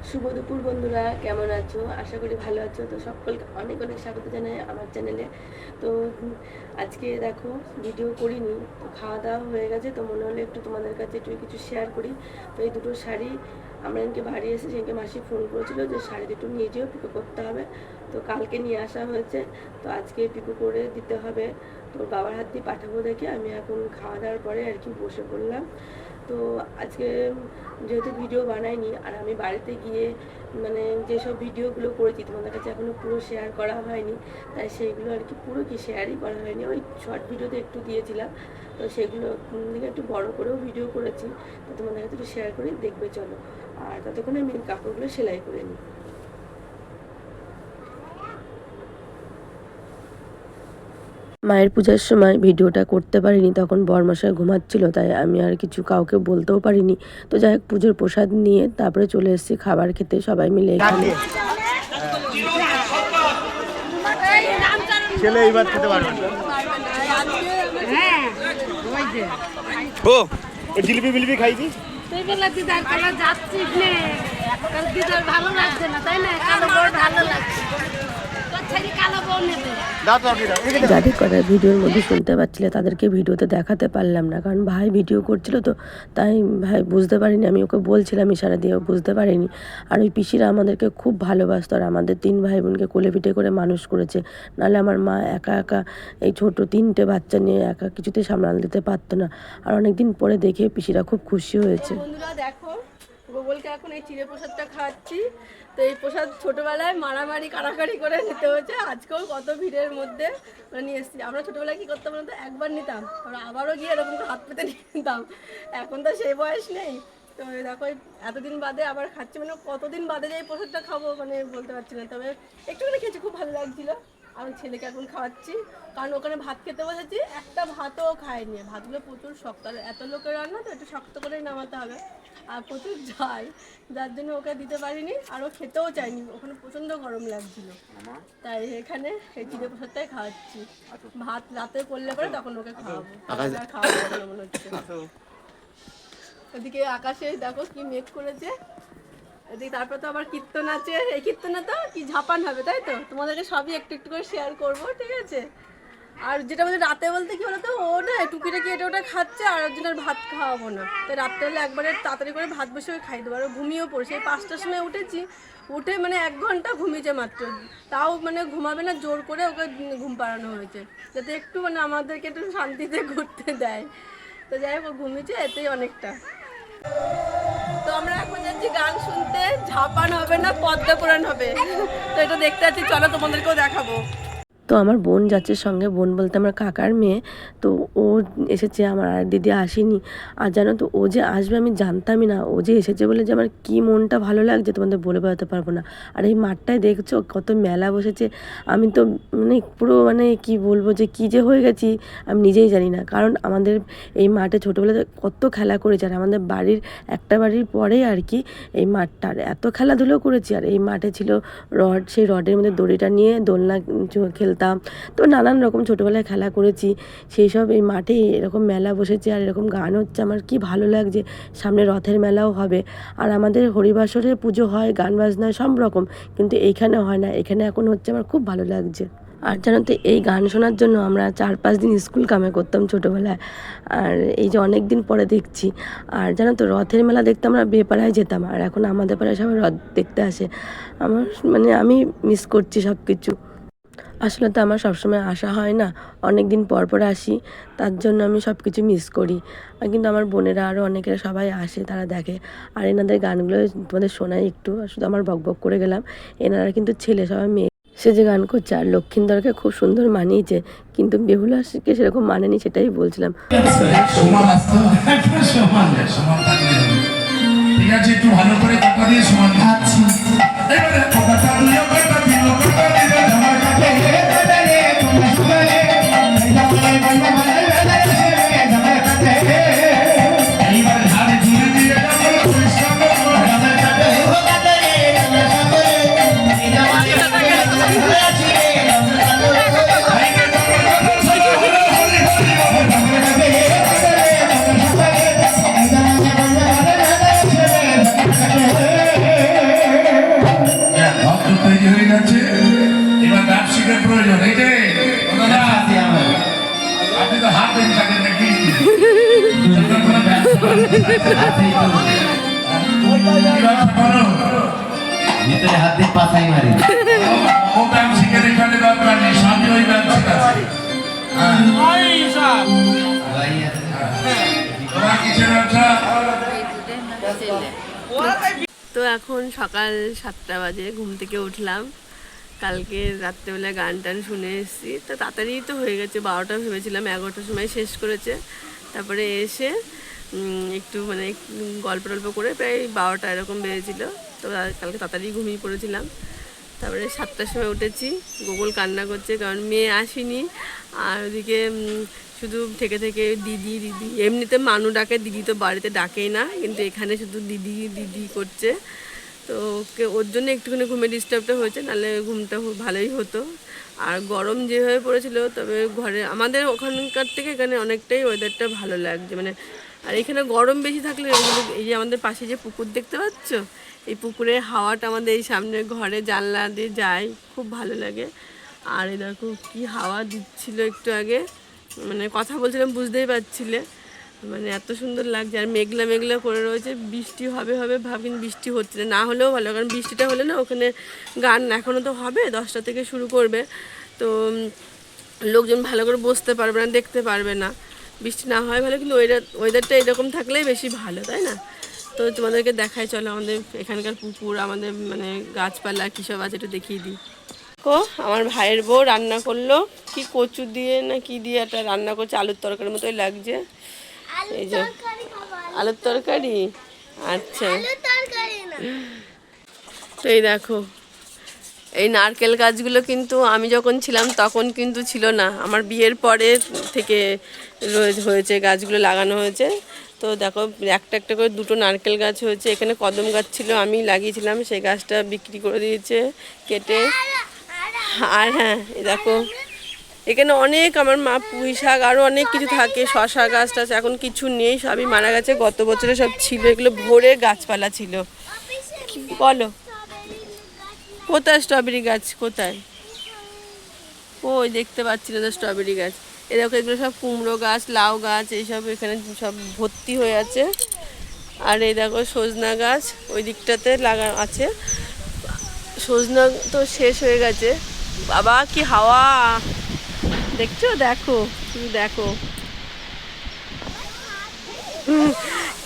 শুভ দুপুর বন্ধুরা, কেমন আছো? আশা করি ভালো আছো। তো সকলকে অনেক অনেক স্বাগত জানাই আমার চ্যানেলে। তো আজকে দেখো ভিডিও করিনি, তো খাওয়া দাওয়া হয়ে গেছে, তো মনে হলো একটু তোমাদের কাছে একটু কিছু শেয়ার করি। তো এই দুটো শাড়ি আমরা এনকে বাড়ি এসে সেদিনকে মাসি ফোন করেছিল যে শাড়ি দুটো নিয়ে যেও, পিকো করতে হবে। তো কালকে নিয়ে আসা হয়েছে, তো আজকে পিকো করে দিতে হবে। তো বাবার হাত দিয়ে পাঠাবো দেখে আমি এখন খাওয়া দাওয়ার পরে আর কি বসে পড়লাম। তো আজকে যেহেতু ভিডিও বানাইনি, আর আমি বাড়িতে গিয়ে মানে যেসব ভিডিওগুলো করেছি তোমাদের কাছে এখনও পুরো শেয়ার করা হয়নি, তাই সেইগুলো আর কি পুরো কি শেয়ারই করা হয়নি, ওই শর্ট ভিডিওতে একটু দিয়েছিলাম। তো সেগুলো দিকে একটু বড় করেও ভিডিও করেছি, তো তোমাদের কাছে একটু শেয়ার করে দেখবে চলো। আর ততক্ষণে আমি কাপড়গুলো সেলাই করে নিই। মায়ের পূজার সময় ভিডিওটা করতে পারিনি, তখন বরমশাই ঘুমাচ্ছিল, তাই আমি আর কিছু কাউকে বলতেও পারিনি। তো যাই হোক, পুজোর প্রসাদ নিয়ে তারপরে চলে এসেছি খাবার খেতে সবাই মিলে এখানে। ছেলে এইবার খেতে পারবে না। ও জিলিপি বিলিপি খাইছি। তুই বলে দিদার কালা যাচ্ছিস নে, কাল দিদার ভালো লাগছে না তাই না? কালো বড় ভালো লাগছে, তোর ছেলে কালো বউ নেবে। যাদের কথা ভিডিওর মধ্যে শুনতে পাচ্ছিলে তাদেরকে ভিডিওতে দেখাতে পারলাম না, কারণ ভাই ভিডিও করছিল, তো তাই ভাই বুঝতে পারিনি। আমি ওকে বলছিলাম ইশারা দিয়ে, বুঝতে পারিনি। আর ওই পিসিরা আমাদেরকে খুব ভালোবাসতো, আর আমাদের 3 ভাই বোনকে কোলে পিঠে করে মানুষ করেছে। নাহলে আমার মা একা একা এই ছোট 3টে বাচ্চা নিয়ে একা কিছুতে সামলাল দিতে পারতো না। আর অনেকদিন পরে দেখে পিসিরা খুব খুশি হয়েছে। বন্ধুরা দেখো, গোগলকে এখন এই চিড়ে প্রসাদটা খাওয়াচ্ছি। তো এই প্রসাদ ছোটোবেলায় মারামারি কাড়াকাড়ি করে নিতে হয়েছে, আজকেও কত ভিড়ের মধ্যে নিয়ে এসেছি। আমরা ছোটোবেলায় কী করতাম বলতো, একবার নিতাম আমরা আবারও গিয়ে এরকম হাত পেতে নিতাম। এখন তো সেই বয়স নেই। তো দেখো এতদিন বাদে আবার খাচ্ছি, মানে কতদিন বাদে যে এই প্রসাদটা খাবো মানে বলতে পারছি না, তবে একটুখানি খেয়েছি, খুব ভালো লাগছিলো। আমি ছেলেকে এখন খাওয়াচ্ছি, কারণ ওখানে ভাত খেতে বসেছি, একটা ভাতও খায়নি। ভাতগুলো প্রচুর শক্ত, আর এত লোকের রান্না তো একটু শক্ত করেই নামাতে হবে, আর প্রচুর ঝাল, যার জন্য ওকে দিতে পারিনি। আর ও খেতেও চাইনি, ওখানে প্রচণ্ড গরম লাগছিল, তাই এখানে এই চিড়ে প্রসাদটাই খাওয়াচ্ছি। ভাত রাতে করলে পরে তখন ওকে খাওয়াবো, আর খাওয়াবো না মনে হচ্ছে। ওদিকে আকাশে দেখো কি মেঘ করেছে, এদিকে তারপর তো আবার কীর্তন আছে। এই কীর্তনে তো কি ঝাপান হবে, তাই তো তোমাদেরকে সবই একটু একটু করে শেয়ার করবো, ঠিক আছে? আর যেটা বলতে রাতে বলতে কি বলতো, ও না টুকিটাকি এটা ওটা খাচ্ছে, আর ওর জন্য আর ভাত খাওয়াবো না। তাই রাত্রে হলে একবারে তাড়াতাড়ি করে ভাত বসে খাই দেবো। আর ঘুমিয়েও পড়ছে, এই 5টার সময় উঠেছি, উঠে মানে 1 ঘন্টা ঘুমিয়েছে মাত্র, তাও মানে ঘুমাবে না, জোর করে ওকে ঘুম পাড়ানো হয়েছে, যাতে একটু মানে আমাদেরকে একটু শান্তিতে ঘুরতে দেয়। তো যাই হোক, ঘুমিয়েছে, এতেই অনেকটা। তো আমরা এখন যাচ্ছি গান শুনতে, ঝাপান হবে না পদ্মা পুরাণ হবে, তো এটা দেখতে যাচ্ছি, চলো তোমাদেরকেও দেখাবো। তো আমার বোন যাচ্ছে সঙ্গে, বোন বলতে আমার কাকার মেয়ে। তো ও এসেছে, আমার আর দিদি আসেনি। আর জানো তো, ও যে আসবে আমি জানতামই না। ও যে এসেছে বলে যে আমার কী মনটা ভালো লাগছে তোমাদের বলে বোঝাতে পারবো না। আর এই মাঠটায় দেখছো কত মেলা বসেছে, আমি তো মানে পুরো মানে কি বলবো যে কী যে হয়ে গেছি আমি নিজেই জানি না। কারণ আমাদের এই মাঠে ছোটোবেলাতে কত খেলা করেছি, আর আমাদের বাড়ির একটা বাড়ির পরেই আর কি এই মাঠটার এত খেলাধুলো করেছি। আর এই মাঠে ছিল রড, সেই রডের মধ্যে দড়িটা নিয়ে দোলনা খেলতাম। তো নানান রকম ছোটোবেলায় খেলা করেছি, সেই সব এই মাঠে এরকম মেলা বসেছে, আর এরকম গান হচ্ছে, আমার কি ভালো লাগছে। সামনে রথের মেলাও হবে, আর আমাদের হরিবাসরে পুজো হয়, গান বাজনা সব রকম, কিন্তু এইখানে হয় না, এখানে এখন হচ্ছে, আমার খুব ভালো লাগছে। আর জানো তো, এই গান শোনার জন্য আমরা 4-5 দিন স্কুল কামে করতাম ছোটোবেলায়, আর এই যে অনেক দিন পরে দেখছি। আর জানো তো, রথের মেলা দেখতে আমরা বেপাড়ায় যেতাম, আর এখন আমাদের পাড়ায় সবাই রথ দেখতে আসে। আমার মানে আমি মিস করছি সব কিছু। আসলে তো আমার সবসময় আসা হয় না, অনেক দিন পর পর আসি, তার জন্য আমি সব কিছু মিস করি। আর কিন্তু আমার বোনেরা আরও অনেকেরা সবাই আসে, তারা দেখে। আর এনাদের গানগুলো তোমাদের শোনাই একটু, শুধু আমার বক বক করে গেলাম। এনারা কিন্তু ছেলে, সবাই মেয়ে সে যে গান করছে। আর লক্ষিন্দরকে খুব সুন্দর মানিয়েছে, কিন্তু বেহুলাকে সেরকম মানেনি, সেটাই বলছিলাম। ঠিক আছে, একটু ভালো করে টাকা দিয়ে সমান খাচ্ছি। ভিতরে হাত দিয়ে পাছাই মারি ও ব্যায়াম শিখে এখানে দরকার নেই স্বামী ওই ব্যায়াম শিখাচ্ছে তোমার কিসের ব্যবসা? তো এখন সকাল 7টা বাজে, ঘুম থেকে উঠলাম। কালকে রাত্রেবেলা গান টান শুনে এসেছি, তো তাড়াতাড়ি তো হয়ে গেছে। 12টা ভেবেছিলাম, 11টার সময় শেষ করেছে। তারপরে এসে একটু মানে গল্প টল্প করে প্রায় 12টা এরকম বেজেছিল। তো কালকে তাড়াতাড়ি ঘুমিয়ে পড়েছিলাম। তারপরে 7টার সময় উঠেছি। গোকুল কান্না করছে কারণ মেয়ে আসেনি, আর ওদিকে শুধু থেকে থেকে দিদি দিদি, এমনিতে মানু ডাকে, দিদি তো বাড়িতে ডাকেই না, কিন্তু এখানে শুধু দিদি দিদি করছে। তো ওর জন্য একটুখানি ঘুমে ডিস্টার্বটা হয়েছে, নাহলে ঘুমটা ভালোই হতো। আর গরম যেভাবে পড়েছিল, তবে ঘরে আমাদের ওখানকার থেকে এখানে অনেকটাই ওয়েদারটা ভালো লাগছে মানে। আর এখানে গরম বেশি থাকলে এই যে আমাদের পাশে যে পুকুর দেখতে পাচ্ছ, এই পুকুরের হাওয়াটা আমাদের এই সামনে ঘরে জানলা দিয়ে যায়, খুব ভালো লাগে। আর এই দেখো কী হাওয়া দিচ্ছিল একটু আগে, মানে কথা বলছিলাম বুঝতেই পারছিলে, মানে এত সুন্দর লাগছে। আর মেঘলা মেঘলা করে রয়েছে, বৃষ্টি হবে হবে ভাব, কিন্তু বৃষ্টি হচ্ছে না। না হলেও ভালো, কারণ বৃষ্টিটা হলে না ওখানে গান এখনও তো হবে, 10টা থেকে শুরু করবে, তো লোকজন ভালো করে বসতে পারবে না, দেখতে পারবে না। বৃষ্টি না হয় ভালো, কিন্তু ওয়েদারটা এরকম থাকলেই বেশি ভালো, তাই না? তো তোমাদেরকে দেখাই, চলো আমাদের এখানকার পুকুর, আমাদের মানে গাছপালা কী সব আছে একটু দেখিয়ে দিই। আমার ভাইয়ের বউ রান্না করলো, কি কচু দিয়ে না কি দিয়ে একটা রান্না করছে, আলুর তরকারির মতোই লাগছে। এই যে আলুর তরকারি, আচ্ছা। তো এই দেখো, এই নারকেল গাছগুলো কিন্তু আমি যখন ছিলাম তখন কিন্তু ছিল না, আমার বিয়ের পরে থেকে হয়েছে, গাছগুলো লাগানো হয়েছে। তো দেখো একটা একটা করে 2টো নারকেল গাছ হয়েছে। এখানে কদম গাছ ছিল, আমি লাগিয়েছিলাম, সেই গাছটা বিক্রি করে দিয়েছে কেটে। আর হ্যাঁ, এই দেখো এখানে অনেক আমার মা পুঁই শাক আরও অনেক কিছু থাকে, শশা গাছ টাছ এখন কিছু নেই, সবই মারা গেছে। গত বছরে সব ছিল, এগুলো ভরে গাছপালা ছিল। বলো কোথায় স্ট্রবেরি গাছ, কোথায়? ওই দেখতে পাচ্ছি না তো স্ট্রবেরি গাছ। এ দেখো এগুলো সব কুমড়ো গাছ, লাউ গাছ, এইসব এখানে সব ভর্তি হয়ে আছে। আর এই দেখো সজনা গাছ ওই দিকটাতে লাগা আছে। সজনা তো শেষ হয়ে গেছে। বাবা কি হাওয়া দেখছো, দেখো শুধু দেখো,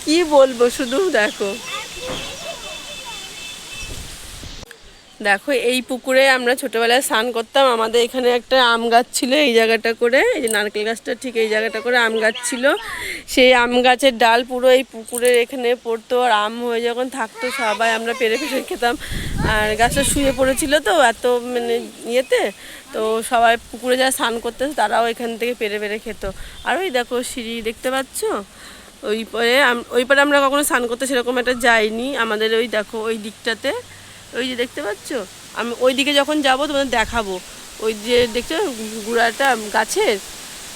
কি বলবো, শুধু দেখো। দেখো এই পুকুরে আমরা ছোটোবেলায় স্নান করতাম। আমাদের এখানে একটা আম গাছ ছিল, এই জায়গাটা করে, এই যে নারকেল গাছটা ঠিক এই জায়গাটা করে আম গাছ ছিল। সেই আম গাছের ডাল পুরো এই পুকুরের এখানে পড়তো, আর আম হয়ে যখন থাকতো সবাই আমরা পেরে পেরে খেতাম। আর গাছটা শুয়ে পড়েছিল তো এত মানে ইয়েতে, তো সবাই পুকুরে যারা স্নান করতে তারাও এখান থেকে পেরে পেরে খেত। আর ওই দেখো সিঁড়ি দেখতে পাচ্ছ, ওই পারে আমরা কখনো স্নান করতে সেরকম একটা যাইনি। আমাদের ওই দেখো ওই দিকটাতে, ওই যে দেখতে পাচ্ছ, আমি ওই দিকে যখন যাবো তোমাদের দেখাবো। ওই যে দেখছো গুড়াটা গাছের,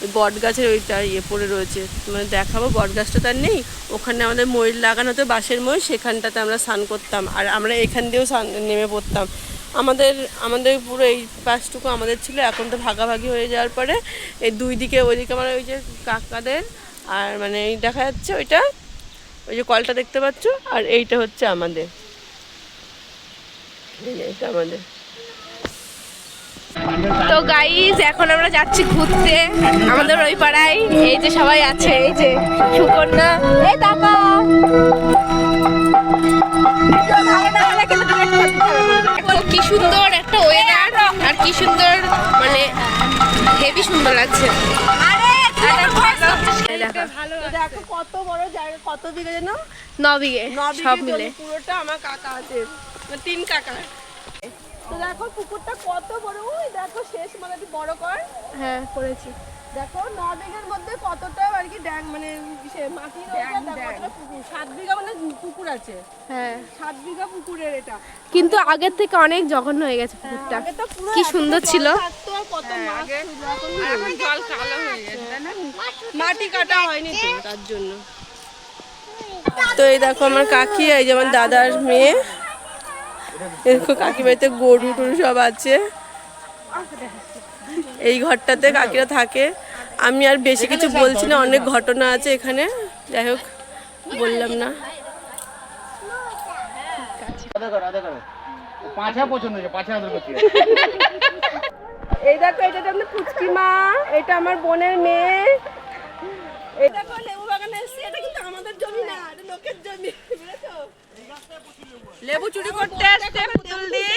ওই বট গাছের ওইটা পড়ে রয়েছে, তোমাদের দেখাবো। বট গাছটা তার নেই, ওখানে আমাদের ময়ূর লাগানো হতো, বাঁশের ময়ূর, সেখানটাতে আমরা স্নান করতাম। আর আমরা এখান দিয়েও নেমে পড়তাম। আমাদের পুরো এই পাশটুকু আমাদের ছিল, এখন তো ভাগাভাগি হয়ে যাওয়ার পরে এই দুই দিকে, ওইদিকে আমার ওই যে কাকাদের, আর মানে এই দেখা যাচ্ছে ওইটা, ওই যে কলটা দেখতে পাচ্ছ, আর এইটা হচ্ছে আমাদের, এটা আমাদের। তো গাইস এখন আমরা যাচ্ছি ঘুরতে আমাদের ওই পাড়ায়। এই যে সবাই আছে, এই যে সুকন্যা, এই টাকা কি সুন্দর একটা ওয়েদার, আর কি সুন্দর মানে হেভি সুন্দর লাগছে। দেখো কত বড় জায়গা, কত বিঘে যেন, 9 বিঘে সব মিলে। পুরোটা আমার কাকা আছে, 3 কাকা। তো দেখো পুকুরটা কত বড়, ওই দেখো শেষ মানে বড় কর, হ্যাঁ করেছি। দেখো 9 বিঘের মধ্যে কতটা আর কি ড্যাং মানে মাটি রয়েছে, কতটা পুকুর, 7 বিঘা মানে পুকুর আছে। হ্যাঁ 7 বিঘা পুকুরের এটা, কিন্তু আগের থেকে অনেক জঘন্য হয়ে গেছে পুকুরটা, কি সুন্দর ছিল। কত মাছ ছিল, এখন জল কালো হয়ে গেছে, তাই না? মাটি কাটা হয়নি তো তার জন্য। তো এই দেখো আমার কাকি, এই যেমন দাদার মেয়ে, দেখো কাকি বাড়িতে গরু টরু সব আছে। এই ঘরটাতে কাকিরা থাকে। আমি আর বেশি কিছু বলছি না, অনেক ঘটনা আছে এখানে। যাই হোক বললাম না। আদা করো পাঁচা পছন্দ হয়েছে, পাঁচা আদর করতে এই দেখো, এটা আমাদের পুচকি মা, এটা আমার বোনের মেয়ে। এই দেখো লেবু বাগানে এসেছি, এটা কিন্তু আমাদের জমি না, এটা লোকের জমি, বুঝেছো? লেবু চুরি করতে আসছে পুতুল দি।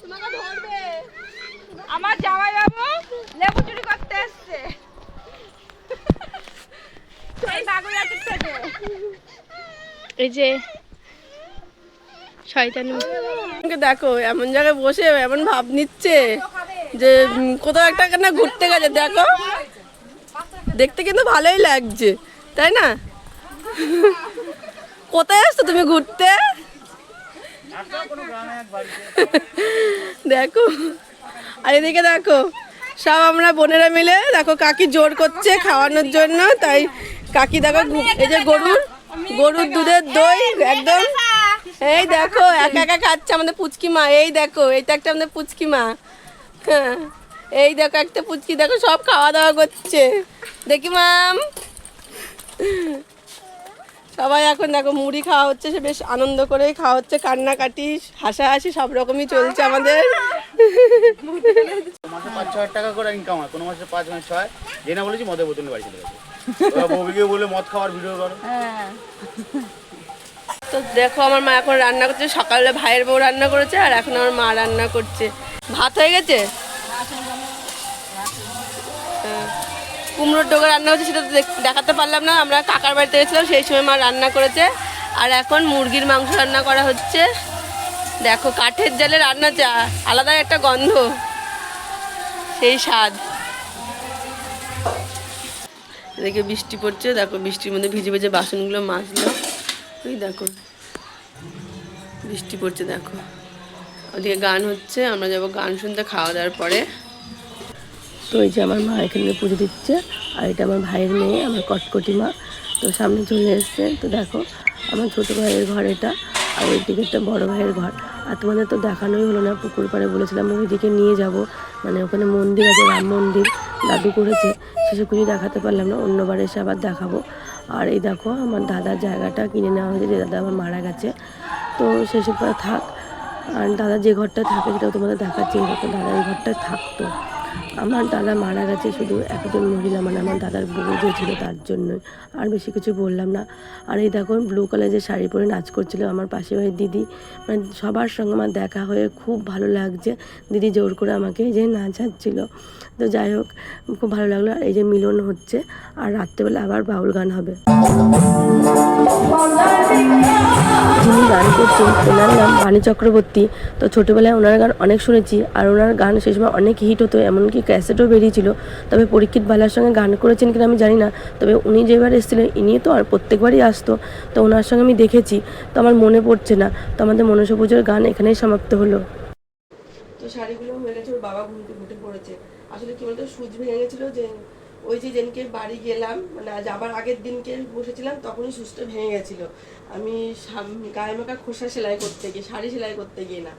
তোমাকে ধরবে, আমার জামাই বাবু লেবু চুরি করতে আসছে এই বাগুড়াটির থেকে। এই যে শয়তানি দেখো এমন জায়গায় বসে এমন ভাব নিচ্ছে যে কোথাও একটা না ঘুরতে গেছে। দেখো দেখতে কিন্তু ভালোই লাগছে, তাই না? কোথায় আসছো তুমি ঘুরতে? দেখো, আর এদিকে দেখো সব আমরা বোনেরা মিলে দেখো কাকি জোর করছে খাওয়ানোর জন্য। তাই কাকি দেখো এই যে গরুর দুধের দই একদম, এই দেখো একা একা খাচ্ছে আমাদের পুচকি মা। এই দেখো এইটা একটা আমাদের পুচকি মা, হ্যাঁ এই দেখো একটা পুচকি, দেখো সব খাওয়া দাওয়া করছে। দেখি মাম, সবাই এখন দেখো মুড়ি খাওয়া হচ্ছে, সে বেশ আনন্দ করেই খাওয়া হচ্ছে, কান্নাকাটি হাসাহাসি সব রকমই চলছে আমাদের। মাসে 5-6 টাকা করে ইনকাম হয়, কোনো মাসে 5-6। যে না বলেছি মদের বোতলে বাড়ি চলে গেছে, বউকে বলে মদ খাওয়ার ভিডিও করো। তো দেখো আমার মা এখন রান্না করছে, সকালে ভাইয়ের বউ রান্না করেছে আর এখন আমার মা রান্না করছে। ভাত হয়ে গেছে, কুমড়োর ডোকা রান্না হচ্ছে, সেটা তো দেখাতে পারলাম না, আমরা কাকার বাড়িতে গেছিলাম সেই সময় মা রান্না করেছে। আর এখন মুরগির মাংস রান্না করা হচ্ছে। দেখো কাঠের জালে রান্না, চা আলাদা একটা গন্ধ, সেই স্বাদ। এদিকে বৃষ্টি পড়ছে, দেখো বৃষ্টির মধ্যে ভিজে ভিজে বাসনগুলো মাজলো। ওই দেখো বৃষ্টি পড়ছে, দেখো ওদিকে গান হচ্ছে, আমরা যাবো গান শুনতে খাওয়া দাওয়ার পরে। তো এই যে আমার মা এখানে পুজো দিচ্ছে, আর এটা আমার ভাইয়ের মেয়ে, আমার কটকটি মা। তো সামনে চলে এসছে। তো দেখো আমার ছোটো ভাইয়ের ঘর এটা, আর ওই দিকে একটা বড়ো ভাইয়ের ঘর। আর তোমাদের তো দেখানোই হলো না, পুকুর পাড়ে বলেছিলাম ওইদিকে নিয়ে যাব, মানে ওখানে মন্দির আছে, রাম মন্দির দাদু করেছে, সেসবগুলি দেখাতে পারলাম না, অন্যবার এসে আবার দেখাবো। আর এই দেখো আমার দাদার জায়গাটা কিনে নেওয়া হয়েছে, যে দাদা আমার মারা গেছে, তো সেসব থাক। আর দাদা যে ঘরটা থাকে সেটাও তোমাদের দেখাচ্ছি। এই দেখো দাদা এই ঘরটায় থাকতো। আমার দাদা মারা গেছে শুধু একজন মহিলা, মানে আমার দাদার বউ যে ছিল তার জন্যই, আর বেশি কিছু বললাম না। আর এই দেখো ব্লু কালার যে শাড়ি পরে নাচ করছিল আমার পাশে ওই দিদি, মানে সবার সঙ্গে আমার দেখা হয়ে খুব ভালো লাগছে। দিদি জোর করে আমাকে যে নাচাচ্ছিল। তো যাই হোক খুব ভালো লাগলো। আর এই যে মিলন হচ্ছে, আর রাত্রেবেলা আবার বাউল গান হবে। যিনি গান করছেন ওনার নাম বাণী চক্রবর্তী। তো ছোটোবেলায় ওনার গান অনেক শুনেছি, আর ওনার গান সেই সময় অনেক হিট হতো, এমনকি ক্যাসেটও বেরিয়েছিল। তবে পরীক্ষিত বালার সঙ্গে গান করেছেন কিনা আমি জানি না, তবে উনি যেবার এসেছিলেন ইনি তো আর প্রত্যেকবারই আসতো, তো ওনার সঙ্গে আমি দেখেছি, তো আমার মনে পড়ছে না। তো আমাদের মনসা পুজোর গান এখানেই সমাপ্ত হলো। তো শাড়িগুলো হয়ে গেছে, ওর বাবা ঘুমতে ঘুটে পড়েছে। আসলে কি বলতো সুচ ভেঙে গেছিলো, যে ওই যে যেদিনকে বাড়ি গেলাম, মানে আজ আবার আগের দিনকে বসেছিলাম তখনই সুচটা ভেঙে গেছিলো। আমি গায়ে মাখা খোসা সেলাই করতে গিয়ে, শাড়ি সেলাই করতে গিয়ে না,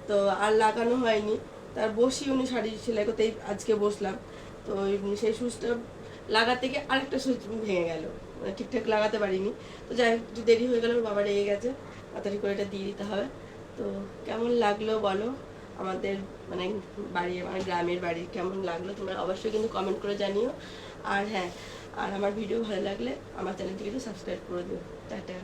তো আর লাগানো হয়নি। তার বসি উনি শাড়ি সেলাই করতেই আজকে বসলাম, তো সেই সুচটা লাগাতে গিয়ে আরেকটা সুচ ভেঙে গেল, মানে ঠিকঠাক লাগাতে পারিনি। তো যাই হোক একটু দেরি হয়ে গেল, ওর বাবা রেগে গেছে, তাড়াতাড়ি করে এটা দিয়ে দিতে হবে। তো কেমন লাগলো বলো, আমাদের মানে বাড়ি, আমার গ্রামের বাড়ি কেমন লাগলো তোমরা অবশ্যই কিন্তু কমেন্ট করে জানিও। আর হ্যাঁ, আর আমার ভিডিও ভালো লাগলে আমার চ্যানেলটিকে একটু সাবস্ক্রাইব করে দিও। টাটা।